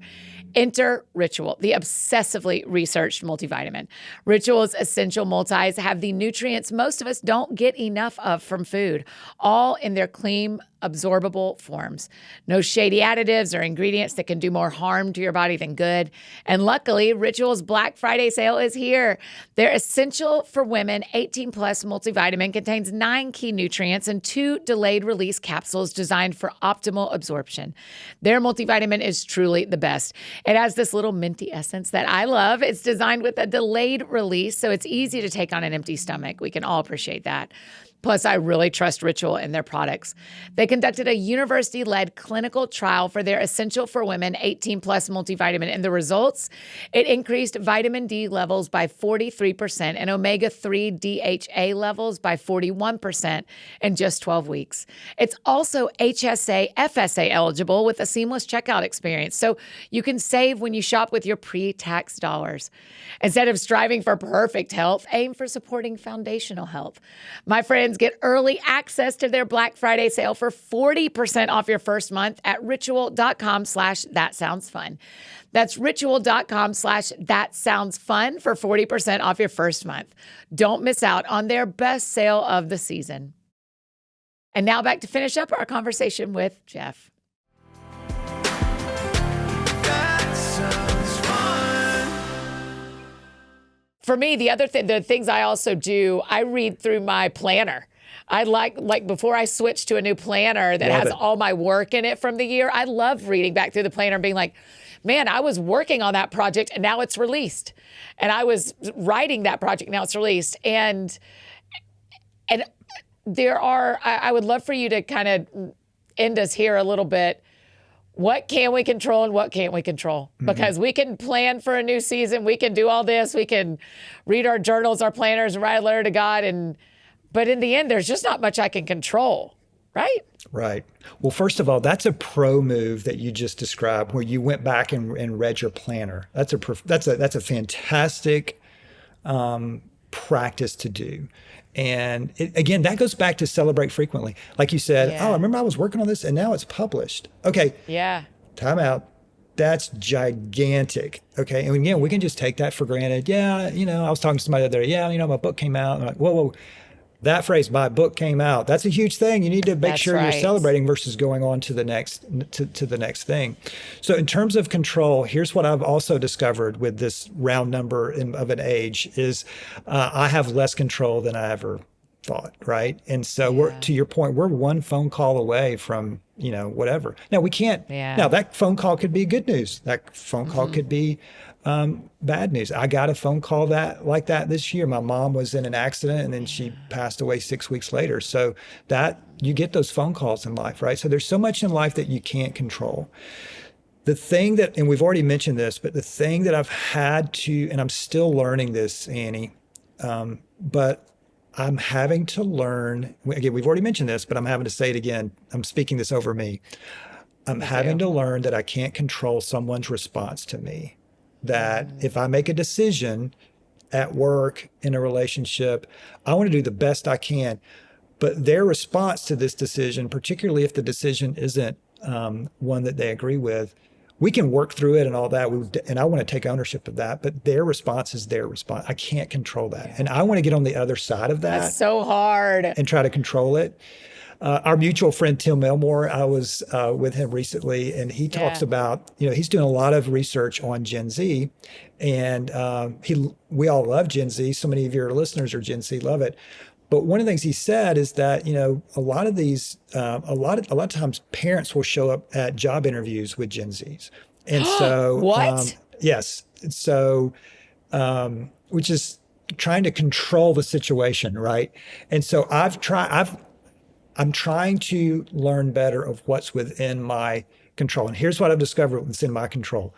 Enter Ritual, the obsessively researched multivitamin. Ritual's essential multis have the nutrients most of us don't get enough of from food, all in their clean, absorbable forms. No shady additives or ingredients that can do more harm to your body than good. And luckily, Ritual's Black Friday sale is here. Their Essential for Women 18 Plus multivitamin contains 9 key nutrients and 2 delayed release capsules designed for optimal absorption. Their multivitamin is truly the best. It has this little minty essence that I love. It's designed with a delayed release, so it's easy to take on an empty stomach. We can all appreciate that. Plus, I really trust Ritual and their products. They conducted a university-led clinical trial for their Essential for Women 18 Plus multivitamin, and the results, it increased vitamin D levels by 43% and omega-3 DHA levels by 41% in just 12 weeks. It's also HSA, FSA eligible with a seamless checkout experience, so you can save when you shop with your pre-tax dollars. Instead of striving for perfect health, aim for supporting foundational health. My friends, get early access to their Black Friday sale for 40% off your first month at ritual.com/thatsoundsfun. That's ritual.com/thatsoundsfun for 40% off your first month. Don't miss out on their best sale of the season. And now back to finish up our conversation with Jeff. That sounds fun. For me, the things I also do, I read through my planner. I like before I switch to a new planner that Love has it. all my work in it from the year, I love reading back through the planner and being like, man, I was working on that project and now it's released. And I was writing that project, now it's released. And there are, I would love for you to kind of end us here a little bit. What can we control and what can't we control? Because we can plan for a new season. We can do all this. We can read our journals, our planners, and write a letter to God. But in the end, there's just not much I can control, right? Right. Well, first of all, that's a pro move that you just described, where you went back and read your planner. That's a fantastic practice to do. And again, that goes back to celebrate frequently. Like you said, Yeah. oh, I remember I was working on this and now it's published. Okay, Yeah. time out. That's gigantic. Okay. And again, we can just take that for granted. Yeah. I was talking to somebody the other day. Yeah. My book came out. I'm like, whoa. That phrase, my book came out. That's a huge thing. You need to make That's sure right. you're celebrating versus going on to the next to the next thing. So in terms of control, here's what I've also discovered with this round number of an age is I have less control than I ever thought, right? And so we're, to your point, we're one phone call away from, whatever. Now we can't, now that phone call could be good news. That phone call could be bad news. I got a phone call like that this year. My mom was in an accident and then she passed away 6 weeks later. So that you get those phone calls in life, right? So there's so much in life that you can't control. The thing that, and we've already mentioned this, but the thing that I've had to, and I'm still learning this, Annie, but I'm having to learn, again, we've already mentioned this, but I'm having to say it again. I'm speaking this over me. I'm having to learn that I can't control someone's response to me. That if I make a decision at work, in a relationship, I want to do the best I can. But their response to this decision, particularly if the decision isn't one that they agree with, we can work through it and all that. And I want to take ownership of that. But their response is their response. I can't control that. And I want to get on the other side of that. That's so hard. And try to control it. Our mutual friend, Tim Elmore, I was with him recently, and he talks about, he's doing a lot of research on Gen Z, and we all love Gen Z. So many of your listeners are Gen Z, love it. But one of the things he said is that, a lot of these, a lot of times parents will show up at job interviews with Gen Zs. And so, What? Yes. So, which is trying to control the situation, right? And so I'm trying to learn better of what's within my control. And here's what I've discovered what's in my control.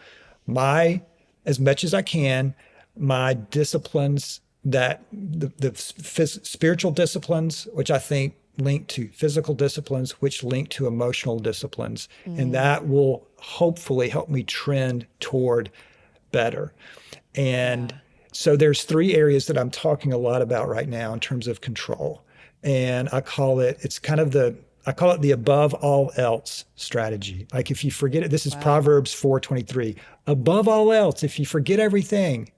As much as I can, my disciplines, that the spiritual disciplines, which I think link to physical disciplines, which link to emotional disciplines. And that will hopefully help me trend toward better. And so there's 3 areas that I'm talking a lot about right now in terms of control. And I call it the above all else strategy. Like if you forget it, this is Proverbs 4:23. Above all else, if you forget everything,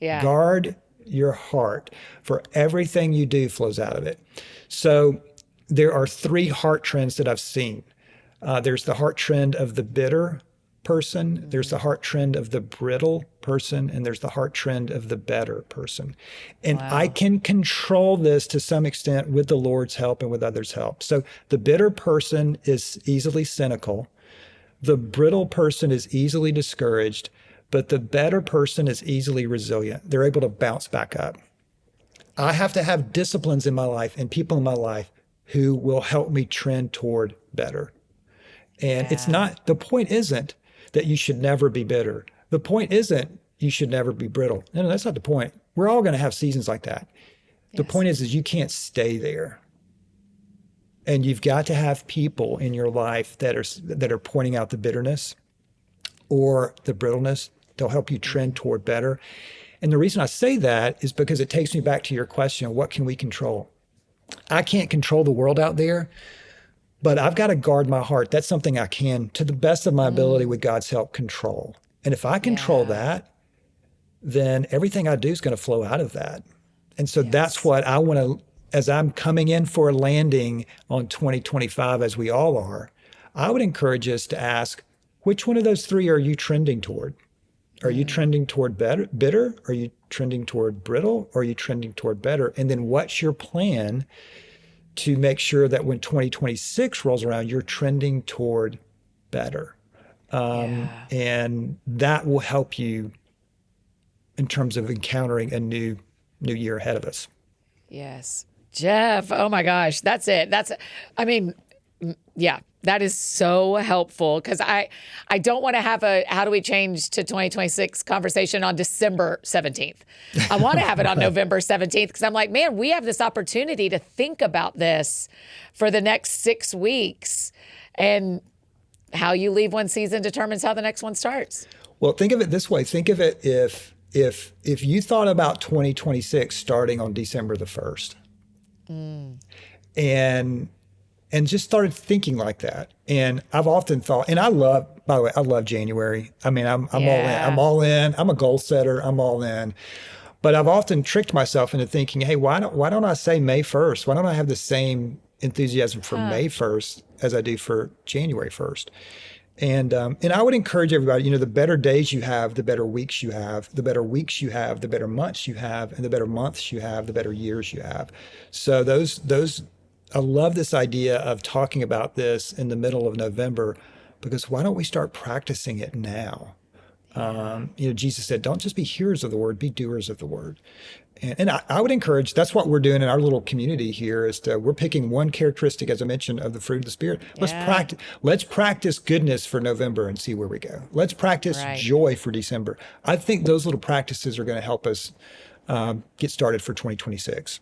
guard your heart, for everything you do flows out of it. So there are 3 heart trends that I've seen. There's the heart trend of the bitter person, there's the heart trend of the brittle person, and there's the heart trend of the better person. And I can control this to some extent with the Lord's help and with others' help. So the bitter person is easily cynical. The brittle person is easily discouraged, but the better person is easily resilient. They're able to bounce back up. I have to have disciplines in my life and people in my life who will help me trend toward better. And it's not, the point isn't that you should never be bitter. The point isn't you should never be brittle. No, that's not the point. We're all going to have seasons like that. The point is you can't stay there. And you've got to have people in your life that are pointing out the bitterness or the brittleness. They'll help you trend toward better. And the reason I say that is because it takes me back to your question, what can we control? I can't control the world out there, but I've got to guard my heart. That's something I can, to the best of my ability with God's help, control. And if I control that, then everything I do is going to flow out of that. And so that's what I want to, as I'm coming in for a landing on 2025, as we all are, I would encourage us to ask, which one of those 3 are you trending toward? Are you trending toward bitter? Are you trending toward brittle? Or are you trending toward better? And then what's your plan to make sure that when 2026 rolls around, you're trending toward better. And that will help you in terms of encountering a new year ahead of us. Yes. Jeff, oh my gosh, that's it. That is so helpful because I don't want to have a how do we change to 2026 conversation on December 17th. I want to have it on November 17th because I'm like, man, we have this opportunity to think about this for the next 6 weeks, and how you leave one season determines how the next one starts. Well, think of it this way. Think of it if you thought about 2026 starting on December the 1st and just started thinking like that. And I've often thought, and I love January. I mean, I'm all in. I'm all in. I'm a goal setter. I'm all in. But I've often tricked myself into thinking, hey, why don't I say May 1st? Why don't I have the same enthusiasm for May 1st as I do for January 1st? And I would encourage everybody, the better days you have, the better weeks you have, the better weeks you have, the better months you have, and the better months you have, the better years you have. So I love this idea of talking about this in the middle of November, because why don't we start practicing it now? Jesus said, don't just be hearers of the word, be doers of the word. And I would encourage, that's what we're doing in our little community here, is we're picking one characteristic, as I mentioned, of the fruit of the Spirit. Let's practice goodness for November and see where we go. Let's practice joy for December. I think those little practices are going to help us get started for 2026.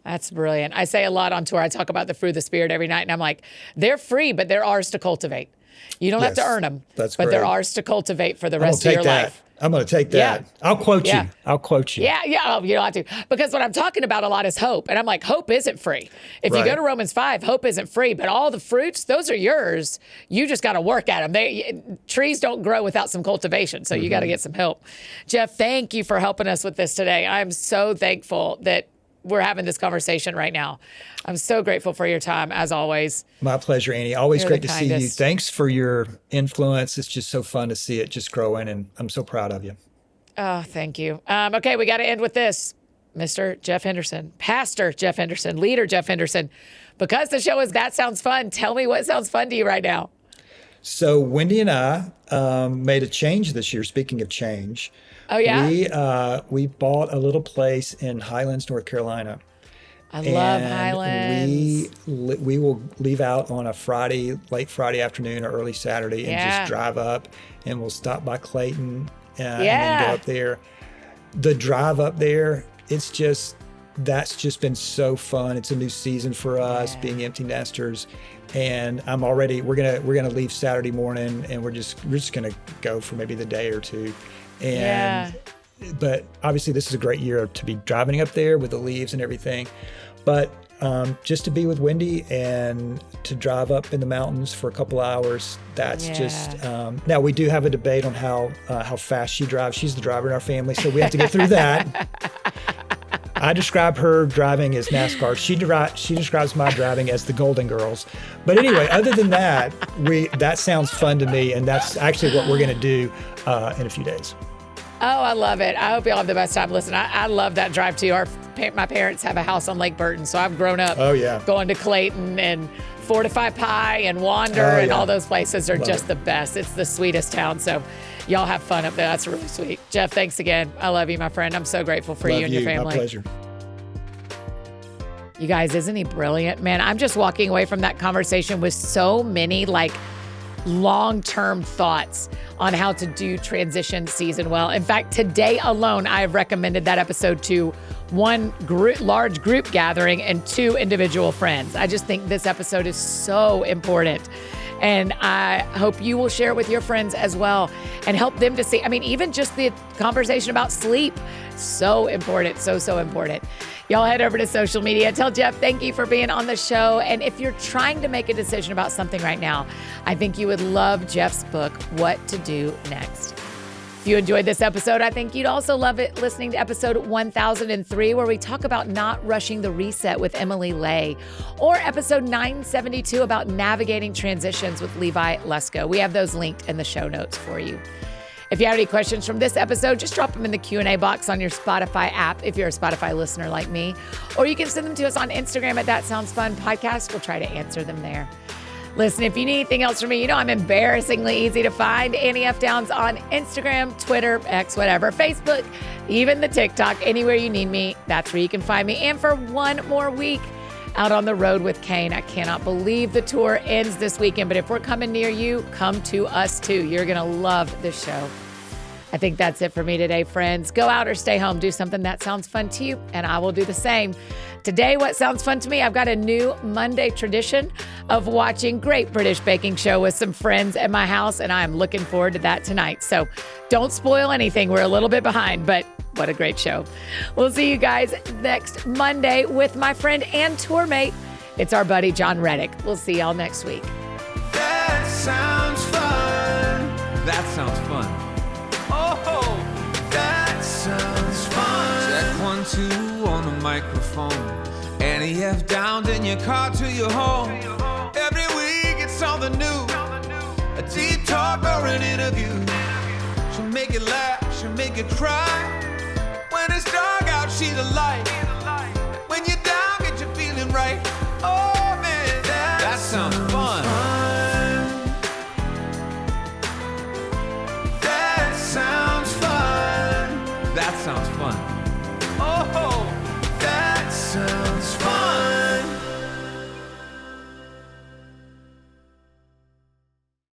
That's brilliant. I say a lot on tour. I talk about the fruit of the Spirit every night, and I'm like, they're free, but they're ours to cultivate. You don't have to earn them, but they're ours to cultivate for the rest of your life. I'm going to take that. Yeah. I'll quote you. I'll quote you. Yeah. Oh, you don't have to. Because what I'm talking about a lot is hope. And I'm like, hope isn't free. If you go to Romans 5, hope isn't free. But all the fruits, those are yours. You just got to work at them. Trees don't grow without some cultivation. So you got to get some help. Jeff, thank you for helping us with this today. I'm so thankful that we're having this conversation right now. I'm so grateful for your time, as always. My pleasure, Annie. Always great to see you. Thanks for your influence. It's just so fun to see it just growing, and I'm so proud of you. Oh, thank you. Okay, we got to end with this. Mr. Jeff Henderson, Pastor Jeff Henderson, Leader Jeff Henderson. Because the show is That Sounds Fun, tell me what sounds fun to you right now. So Wendy and I made a change this year, speaking of change. Oh, yeah? We bought a little place in Highlands, North Carolina. I love Highlands. We will leave out on a late Friday afternoon or early Saturday and just drive up, and we'll stop by Clayton and then go up there. The drive up there, that's just been so fun. It's a new season for us, being empty nesters. And we're gonna leave Saturday morning, and we're just gonna go for maybe the day or two. But obviously this is a great year to be driving up there with the leaves and everything. But just to be with Wendy and to drive up in the mountains for a couple hours, that's just, now we do have a debate on how fast she drives. She's the driver in our family, so we have to get through that. I describe her driving as NASCAR. She describes my driving as the Golden Girls. But anyway, other than that, that sounds fun to me, and that's actually what we're going to do in a few days. Oh, I love it. I hope you all have the best time. Listen, I love that drive too. My parents have a house on Lake Burton, so I've grown up going to Clayton and Fortify Pie and Wander and all those places are just the best. It's the sweetest town. So y'all have fun up there. That's really sweet. Jeff, thanks again. I love you, my friend. I'm so grateful for you and your family. My pleasure. You guys, isn't he brilliant? Man, I'm just walking away from that conversation with so many long-term thoughts on how to do transition season well. In fact, today alone, I have recommended that episode to one large group gathering and 2 individual friends. I just think this episode is so important. And I hope you will share it with your friends as well and help them to see. I mean, even just the conversation about sleep, so important, so important. Y'all head over to social media. Tell Jeff thank you for being on the show. And if you're trying to make a decision about something right now, I think you would love Jeff's book, What to Do Next. If you enjoyed this episode, I think you'd also love it listening to episode 1003, where we talk about not rushing the reset with Emily Lay, or episode 972 about navigating transitions with Levi Lesko. We have those linked in the show notes for you. If you have any questions from this episode, just drop them in the Q&A box on your Spotify app if you're a Spotify listener like me. Or you can send them to us on Instagram at That Sounds Fun Podcast. We'll try to answer them there. Listen, if you need anything else from me, you know I'm embarrassingly easy to find. Annie F. Downs on Instagram, Twitter, X, whatever, Facebook, even the TikTok. Anywhere you need me, that's where you can find me. And for one more week out on the road with Kane, I cannot believe the tour ends this weekend. But if we're coming near you, come to us too. You're going to love this show. I think that's it for me today, friends. Go out or stay home. Do something that sounds fun to you, and I will do the same. Today, what sounds fun to me, I've got a new Monday tradition of watching Great British Baking Show with some friends at my house, and I am looking forward to that tonight. So don't spoil anything. We're a little bit behind, but what a great show. We'll see you guys next Monday with my friend and tour mate. It's our buddy, John Reddick. We'll see y'all next week. That sounds fun. That sounds fun. Oh, that sounds fun. Check 1, 2 on the microphone. Annie F. Downs in your car to your home. Every week it's something new. A deep talk or an interview. She'll make you laugh, she'll make you cry. When it's dark out, she's a light. When you're down, get you feeling right. Oh man, that sounds fun. That sounds fun. That sounds fun. Oh, that sounds fun.